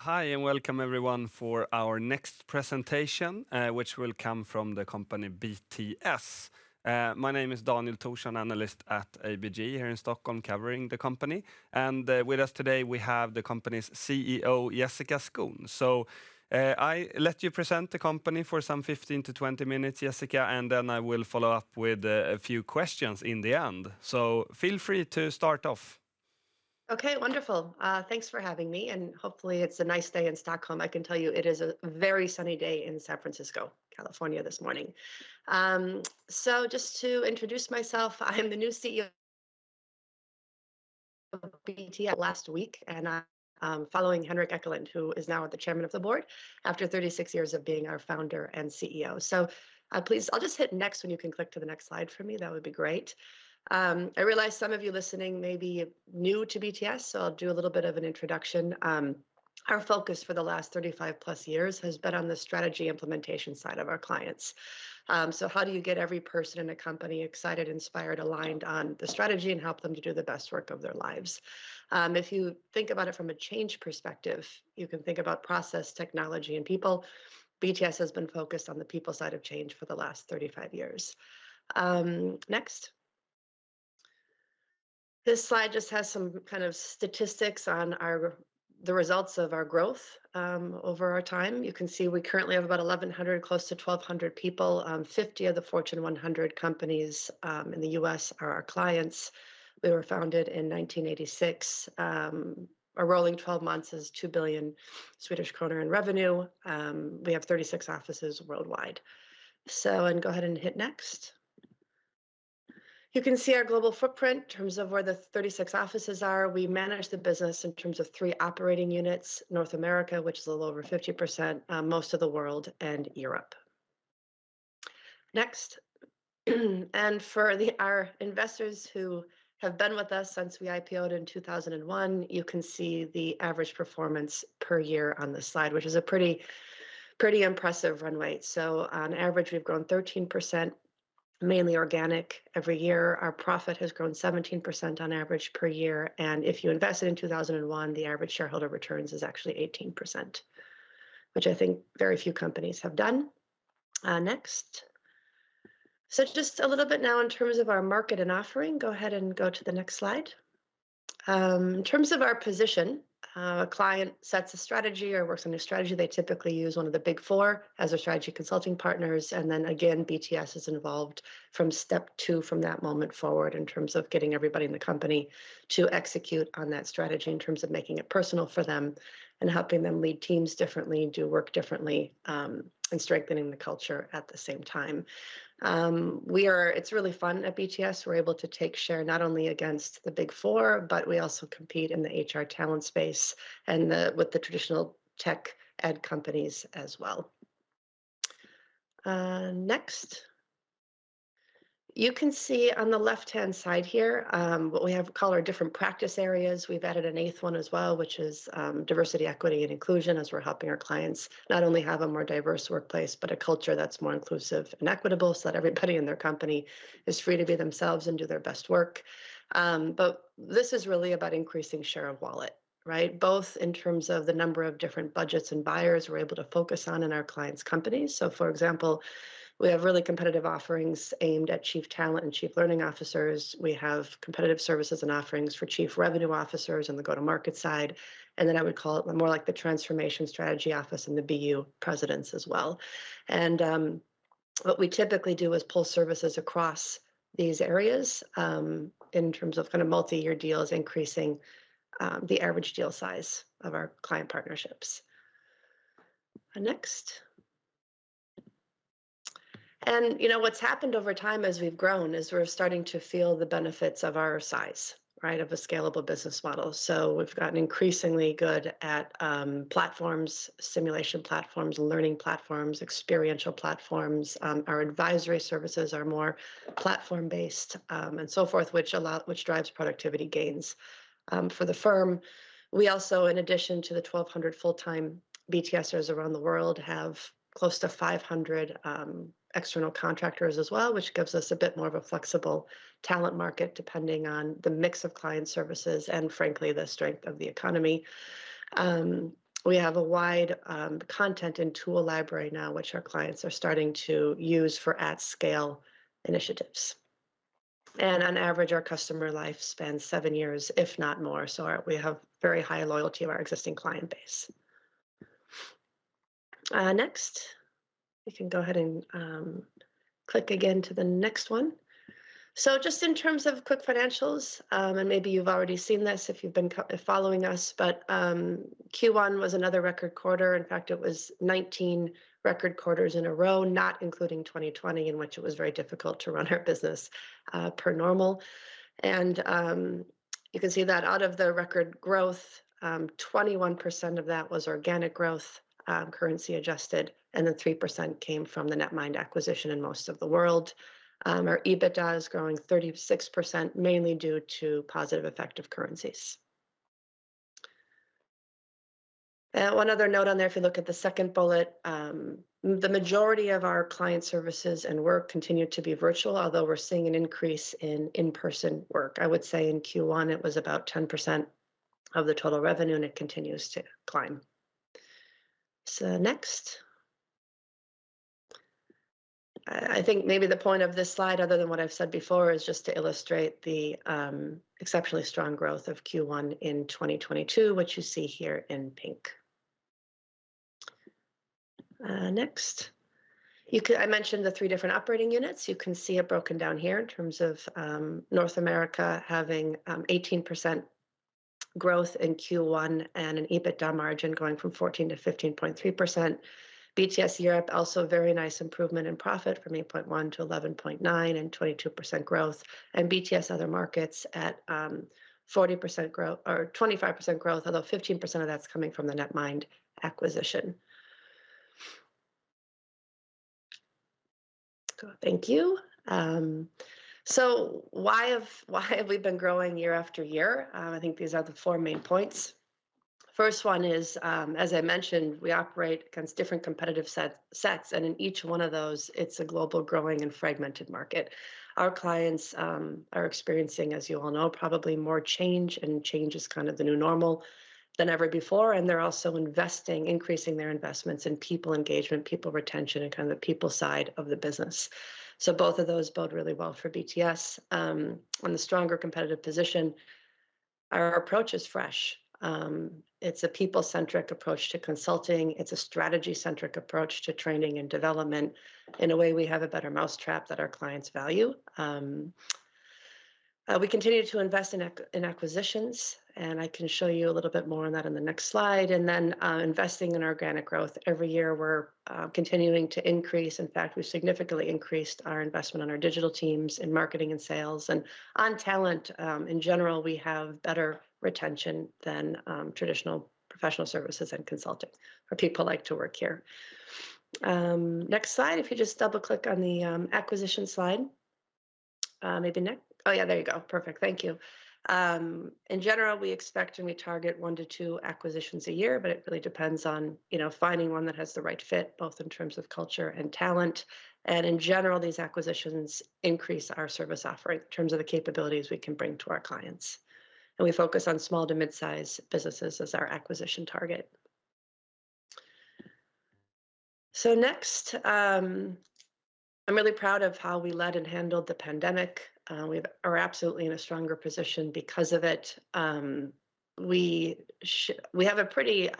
Hi and welcome everyone for our next presentation, which will come from the company BTS. My name is Daniel Thorsson, analyst at ABG here in Stockholm, covering the company. And with us today we have the company's CEO, Jessica Skon. So I let you present the company for some 15 to 20 minutes, Jessica, and then I will follow up with a few questions in the end. So feel free to start off. Okay, wonderful. Thanks for having me, and hopefully it's a nice day in Stockholm. I can tell you it is a very sunny day in San Francisco, California this morning. So just to introduce myself, I'm the new CEO of BTS last week, and I'm following Henrik Ekelund, who is now the chairman of the board after 36 years of being our founder and CEO. So please, I'll just hit next when you can click to the next slide for me. That would be great. I realize some of you listening may be new to BTS, so I'll do a little bit of an introduction. Our focus for the last 35 plus years has been on the strategy implementation side of our clients. So how do you get every person in a company excited, inspired, aligned on the strategy and help them to do the best work of their lives? If you think about it from a change perspective, you can think about process, technology, and people. BTS has been focused on the people side of change for the last 35 years. Next. This slide just has some kind of statistics on the results of our growth over our time. You can see we currently have about 1,100, close to 1,200 people. 50 of the Fortune 100 companies in the US are our clients. We were founded in 1986. Our rolling 12 months is 2 billion Swedish kronor in revenue. We have 36 offices worldwide. So, and go ahead and hit next. You can see our global footprint in terms of where the 36 offices are. We manage the business in terms of 3 operating units: North America, which is a little over 50%, most of the world, and Europe. Next. And for our investors who have been with us since we IPO'd in 2001, you can see the average performance per year on this slide, which is a pretty impressive run rate. So on average, we've grown 13%. Mainly organic every year. Our profit has grown 17% on average per year. And if you invested in 2001, the average shareholder returns is actually 18%, which I think very few companies have done. Next. So just a little bit now in terms of our market and offering, go ahead and go to the next slide. In terms of our position, a client sets a strategy or works on a strategy. They typically use one of the big 4 as their strategy consulting partners. And then again, BTS is involved from step 2 from that moment forward in terms of getting everybody in the company to execute on that strategy in terms of making it personal for them and helping them lead teams differently, do work differently, and strengthening the culture at the same time. It's really fun at BTS. We're able to take share not only against the big 4, but we also compete in the HR talent space and with the traditional tech ed companies as well. Next. You can see on the left-hand side here what we call our different practice areas. We've added an 8th one as well, which is diversity, equity, and inclusion, as we're helping our clients not only have a more diverse workplace, but a culture that's more inclusive and equitable so that everybody in their company is free to be themselves and do their best work. But this is really about increasing share of wallet, right? Both in terms of the number of different budgets and buyers we're able to focus on in our clients' companies. So for example, we have really competitive offerings aimed at chief talent and chief learning officers. We have competitive services and offerings for chief revenue officers on the go-to-market side. And then I would call it more like the transformation strategy office and the BU presidents as well. And what we typically do is pull services across these areas in terms of kind of multi-year deals, increasing the average deal size of our client partnerships. Next. And what's happened over time as we've grown is we're starting to feel the benefits of our size, right, of a scalable business model. So we've gotten increasingly good at platforms, simulation platforms, learning platforms, experiential platforms. Our advisory services are more platform-based and so forth, which drives productivity gains for the firm. We also, in addition to the 1,200 full-time BTSers around the world, have close to 500 external contractors as well, which gives us a bit more of a flexible talent market depending on the mix of client services and, frankly, the strength of the economy. we have a wide content and tool library now, which our clients are starting to use for at-scale initiatives. And on average, our customer life spans 7 years, if not more. So we have very high loyalty of our existing client base. Next, we can go ahead and click again to the next one. So just in terms of quick financials, and maybe you've already seen this if you've been following us, but Q1 was another record quarter. In fact, it was 19 record quarters in a row, not including 2020, in which it was very difficult to run our business per normal. And you can see that out of the record growth, 21% of that was organic growth, currency adjusted, and then 3% came from the Netmind acquisition in most of the world. Our EBITDA is growing 36%, mainly due to positive effect of currencies. One other note on there, if you look at the second bullet, the majority of our client services and work continue to be virtual, although we're seeing an increase in in-person work. I would say in Q1, it was about 10% of the total revenue, and it continues to climb. So next. I think maybe the point of this slide, other than what I've said before, is just to illustrate the exceptionally strong growth of Q1 in 2022, which you see here in pink. Next. I mentioned the 3 different operating units. You can see it broken down here in terms of North America having 18% growth in Q1 and an EBITDA margin going from 14 to 15.3%. BTS Europe, also very nice improvement in profit from 8.1 to 11.9 and 22% growth. And BTS other markets at 40% growth or 25% growth, although 15% of that's coming from the Netmind acquisition. So thank you. So why have we been growing year after year? I think these are the 4 main points. First one is, as I mentioned, we operate against different competitive sets, and in each one of those, it's a global, growing, and fragmented market. Our clients are experiencing, as you all know, probably more change, and change is kind of the new normal than ever before, and they're also increasing their investments in people engagement, people retention, and kind of the people side of the business. So both of those bode really well for BTS. On the stronger competitive position, our approach is fresh. It's a people-centric approach to consulting. It's a strategy-centric approach to training and development. In a way, we have a better mousetrap that our clients value. We continue to invest in acquisitions, and I can show you a little bit more on that in the next slide. And then investing in organic growth. Every year, we're continuing to increase. In fact, we've significantly increased our investment on our digital teams in marketing and sales. And on talent, in general, we have better retention than traditional professional services and consulting, where people like to work here. Next slide, if you just double click on the acquisition slide. Maybe next. Oh yeah, there you go. Perfect. Thank you. In general, we expect and we target 1 to 2 acquisitions a year, but it really depends on, finding one that has the right fit, both in terms of culture and talent. And in general, these acquisitions increase our service offering in terms of the capabilities we can bring to our clients. And we focus on small to mid-size businesses as our acquisition target. So next, I'm really proud of how we led and handled the pandemic. We are absolutely in a stronger position because of it. We have a pretty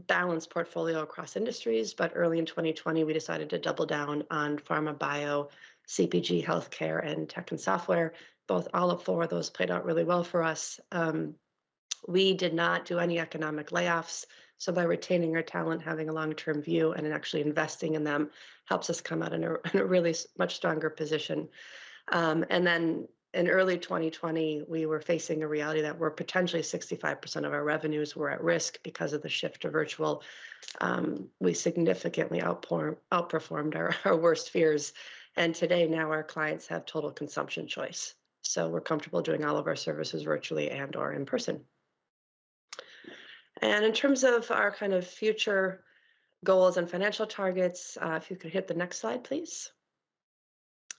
balanced portfolio across industries, but early in 2020, we decided to double down on pharma, bio, CPG, healthcare, and tech and software. All 4 of those played out really well for us. We did not do any economic layoffs. So by retaining our talent, having a long-term view, and actually investing in them helps us come out in a really much stronger position. And then in early 2020, we were facing a reality that we're potentially 65% of our revenues were at risk because of the shift to virtual. We significantly outperformed our worst fears. And today, now our clients have total consumption choice. So we're comfortable doing all of our services virtually and or in person. And in terms of our kind of future goals and financial targets, if you could hit the next slide, please.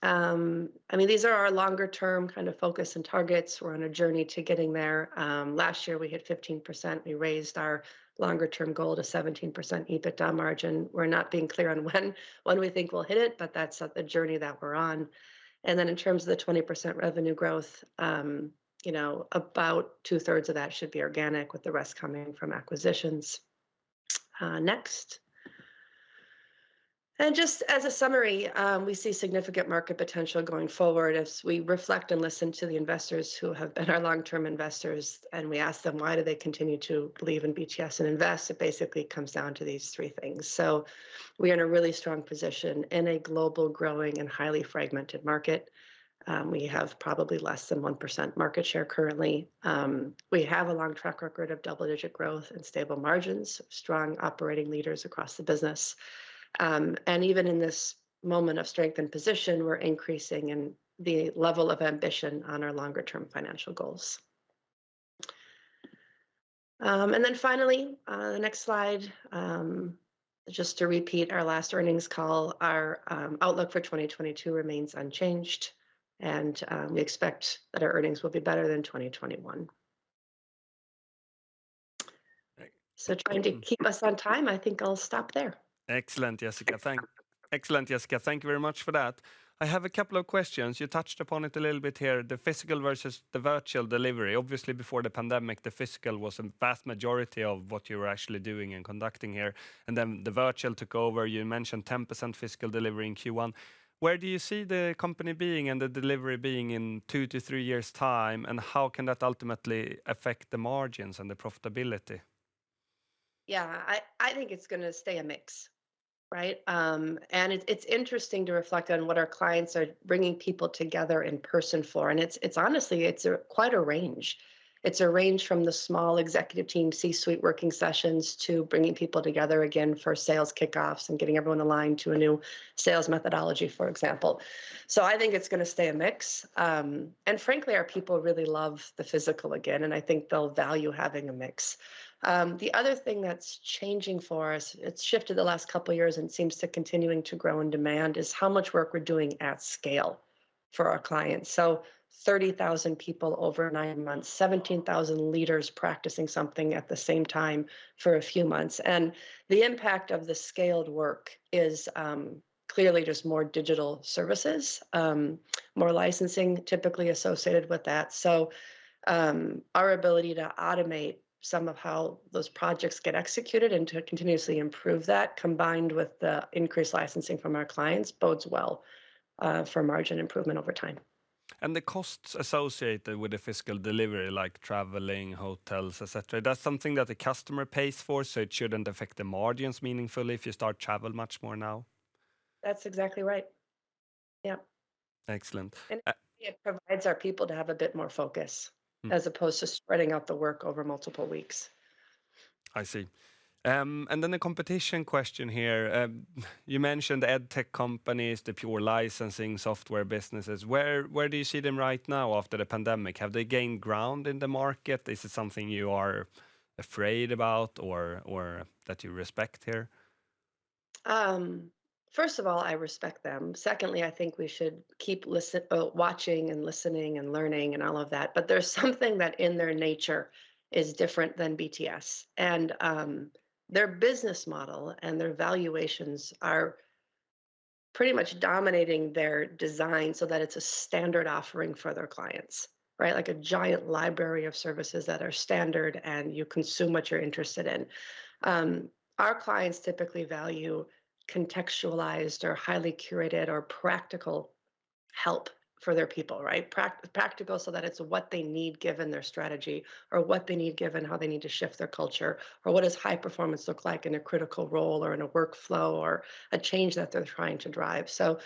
These are our longer term kind of focus and targets. We're on a journey to getting there. Last year, we hit 15%. We raised our longer term goal to 17% EBITDA margin. We're not being clear on when we think we'll hit it, but that's the journey that we're on. And then in terms of the 20% revenue growth, about 2/3 of that should be organic, with the rest coming from acquisitions. Next. And just as a summary, we see significant market potential going forward as we reflect and listen to the investors who have been our long-term investors, and we ask them, why do they continue to believe in BTS and invest? It basically comes down to these three things. So we are in a really strong position in a global, growing, and highly fragmented market. We have probably less than 1% market share currently. We have a long track record of double-digit growth and stable margins, strong operating leaders across the business. And even in this moment of strength and position, we're increasing in the level of ambition on our longer-term financial goals. And then finally, the next slide, just to repeat our last earnings call, our outlook for 2022 remains unchanged, and we expect that our earnings will be better than 2021. So trying to keep us on time, I think I'll stop there. Excellent, Jessica. Thank you very much for that. I have a couple of questions. You touched upon it a little bit here, the physical versus the virtual delivery. Obviously, before the pandemic, the physical was a vast majority of what you were actually doing and conducting here. And then the virtual took over. You mentioned 10% physical delivery in Q1. Where do you see the company being and the delivery being in 2 to 3 years' time? And how can that ultimately affect the margins and the profitability? Yeah, I think it's going to stay a mix. Right. And it's interesting to reflect on what our clients are bringing people together in person for. And it's honestly, quite a range. It's a range from the small executive team C-suite working sessions to bringing people together again for sales kickoffs and getting everyone aligned to a new sales methodology, for example. So I think it's going to stay a mix. And frankly, our people really love the physical again, and I think they'll value having a mix. The other thing that's changing for us, it's shifted the last couple of years and seems to continuing to grow in demand, is how much work we're doing at scale for our clients. So 30,000 people over 9 months, 17,000 leaders practicing something at the same time for a few months. And the impact of the scaled work is clearly just more digital services, more licensing typically associated with that. So our ability to automate some of how those projects get executed and to continuously improve that, combined with the increased licensing from our clients, bodes well for margin improvement over time. And the costs associated with the physical delivery, like traveling, hotels, etc., that's something that the customer pays for, so it shouldn't affect the margins meaningfully if you start travel much more now? That's exactly right. Yeah. Excellent. And it provides our people to have a bit more focus Hmm. as opposed to spreading out the work over multiple weeks. I see. And then the competition question here. You mentioned the edtech companies, the pure licensing software businesses. Where do you see them right now after the pandemic? Have they gained ground in the market? Is it something you are afraid about or that you respect here? First of all, I respect them. Secondly, I think we should keep watching and listening and learning and all of that. But there's something that in their nature is different than BTS. And their business model and their valuations are pretty much dominating their design so that it's a standard offering for their clients, right? Like a giant library of services that are standard and you consume what you're interested in. Our clients typically value contextualized or highly curated or practical help for their people, right? Practical so that it's what they need given their strategy or what they need given how they need to shift their culture or what does high performance look like in a critical role or in a workflow or a change that they're trying to drive. So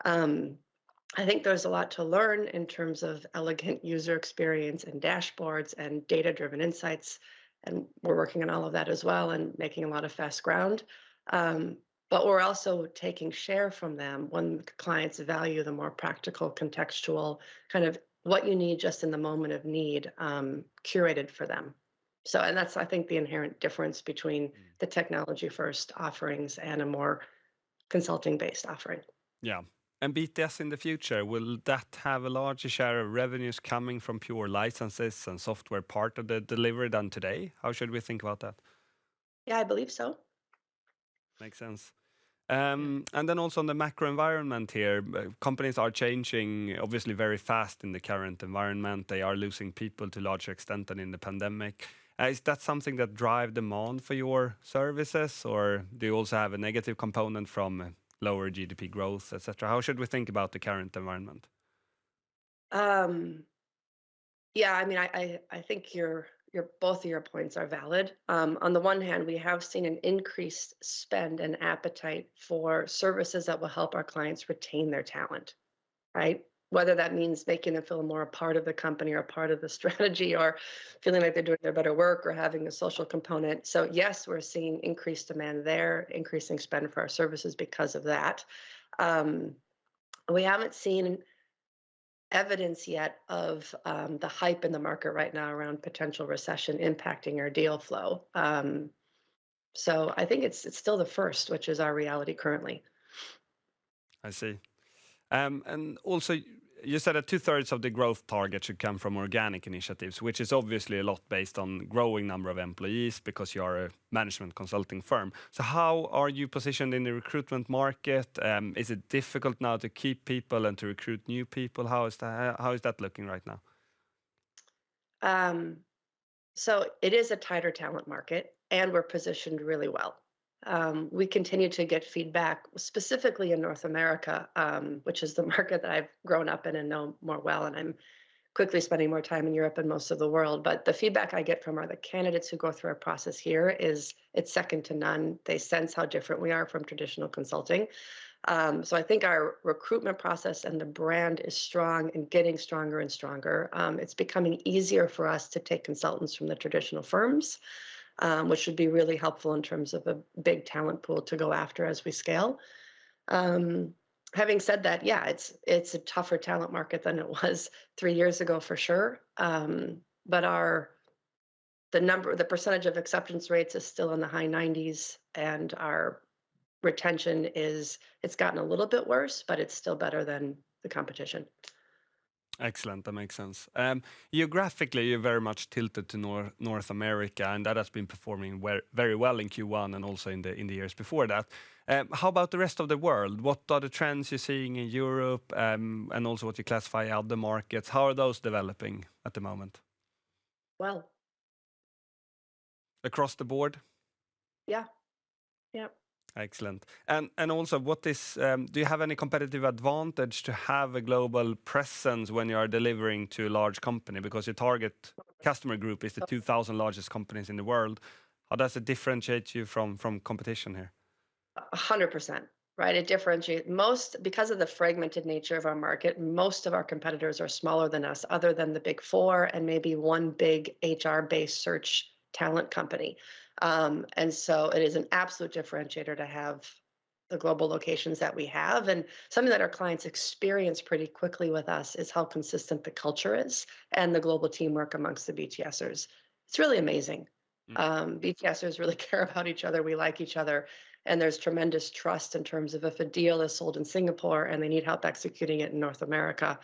I think there's a lot to learn in terms of elegant user experience and dashboards and data-driven insights. And we're working on all of that as well and making a lot of fast ground. But we're also taking share from them when clients value the more practical, contextual, kind of what you need just in the moment of need, curated for them. So, and that's, I think, the inherent difference between the technology first offerings and a more consulting based offering. Yeah. And BTS in the future, will that have a larger share of revenues coming from pure licenses and software part of the delivery than today? How should we think about that? Yeah, I believe so. Makes sense. Yeah. And then also on the macro environment here, companies are changing obviously very fast in the current environment. They are losing people to larger extent than in the pandemic. Is that something that drive demand for your services, or do you also have a negative component from lower GDP growth, etc.? How should we think about the current environment? Um, Yeah, I mean, I think your both of your points are valid. On the one hand, we have seen an increased spend and appetite for services that will help our clients retain their talent, right? Whether that means making them feel more a part of the company or a part of the strategy or feeling like they're doing their better work or having a social component. So yes, we're seeing increased demand there, increasing spend for our services because of that. Um, we haven't seen evidence yet of the hype in the market right now around potential recession impacting our deal flow. So I think it's still the first, which is our reality currently. I see. And also, you said that two-thirds of the growth target should come from organic initiatives, which is obviously a lot based on growing number of employees because you are a management consulting firm. So how are you positioned in the recruitment market? Is it difficult now to keep people and to recruit new people? How is that looking right now? Um, so it is a tighter talent market, and we're positioned really well. We continue to get feedback, specifically in North America, which is the market that I've grown up in and know more well. And I'm quickly spending more time in Europe and most of the world. But the feedback I get from the candidates who go through our process here is it's second to none. They sense how different we are from traditional consulting. So I think our recruitment process and the brand is strong and getting stronger and stronger. It's becoming easier for us to take consultants from the traditional firms, which would be really helpful in terms of a big talent pool to go after as we scale. Um, Having said that, yeah, it's a tougher talent market than it was 3 years ago for sure. But the percentage of acceptance rates is still in the high 90s, and our retention it's gotten a little bit worse, but it's still better than the competition. Excellent. That makes sense. Geographically, you're very much tilted to North America, and that has been performing very well in Q1 and also in the years before that. How about the rest of the world? What are the trends you're seeing in Europe, and also what you classify other markets? How are those developing at the moment? Well, Across the board? yeah, yeah. Excellent. And also, do you have any competitive advantage to have a global presence when you are delivering to a large company? Because your target customer group is the 2,000 largest companies in the world. How does it differentiate you from competition here? 100%, right? It differentiates most because of the fragmented nature of our market. Most of our competitors are smaller than us, other than the big four and maybe one big HR-based search talent company. And so it is an absolute differentiator to have the global locations that we have. And something that our clients experience pretty quickly with us is how consistent the culture is and the global teamwork amongst the BTSers. It's really amazing. Mm. BTSers really care about each other. We like each other, and there's tremendous trust in terms of if a deal is sold in Singapore and they need help executing it in North America,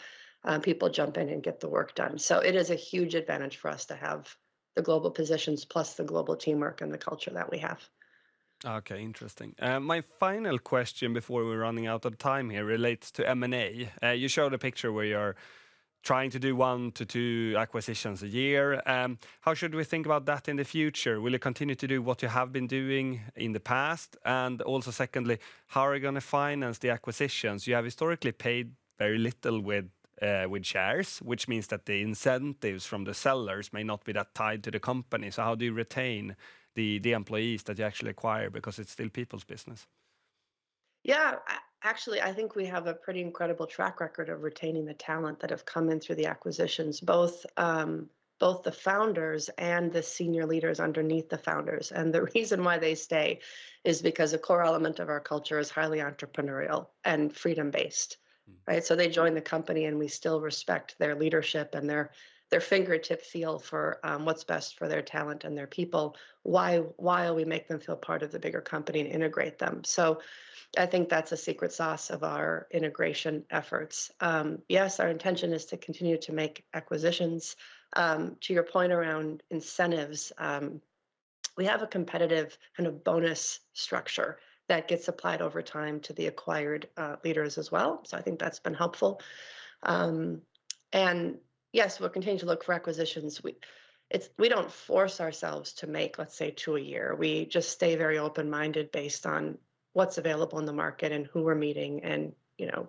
people jump in and get the work done. So it is a huge advantage for us to have the global positions plus the global teamwork and the culture that we have. Okay, interesting. My final question before we're running out of time here relates to M&A. You showed a picture where you're trying to do 1 to 2 acquisitions a year. How should we think about that in the future? Will you continue to do what you have been doing in the past? And also, secondly, how are you going to finance the acquisitions? You have historically paid very little with shares, which means that the incentives from the sellers may not be that tied to the company. So how do you retain the employees that you actually acquire, because it's still people's business? Yeah, actually, I think we have a pretty incredible track record of retaining the talent that have come in through the acquisitions, both the founders and the senior leaders underneath the founders. And the reason why they stay is because a core element of our culture is highly entrepreneurial and freedom based, Mm. right? So they join the company, and we still respect their leadership and their fingertip feel for what's best for their talent and their people. While we make them feel part of the bigger company and integrate them. So I think that's a secret sauce of our integration efforts. Yes, our intention is to continue to make acquisitions. To your point around incentives, we have a competitive kind of bonus structure that gets applied over time to the acquired leaders as well. So I think that's been helpful. And yes, we'll continue to look for acquisitions. We don't force ourselves to make, let's say, 2 a year. We just stay very open-minded based on what's available in the market and who we're meeting and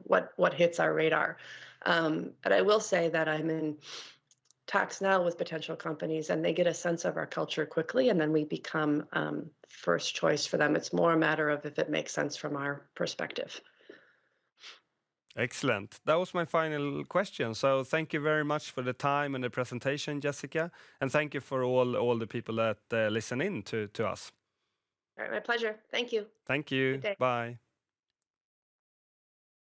what hits our radar. And I will say that I'm in talks now with potential companies, and they get a sense of our culture quickly, and then we become first choice for them. It's more a matter of if it makes sense from our perspective. Excellent. That was my final question. So thank you very much for the time and the presentation, Jessica, and thank you for all the people that listen in to us. All right, my pleasure. Thank you. Thank Good you. day. Bye.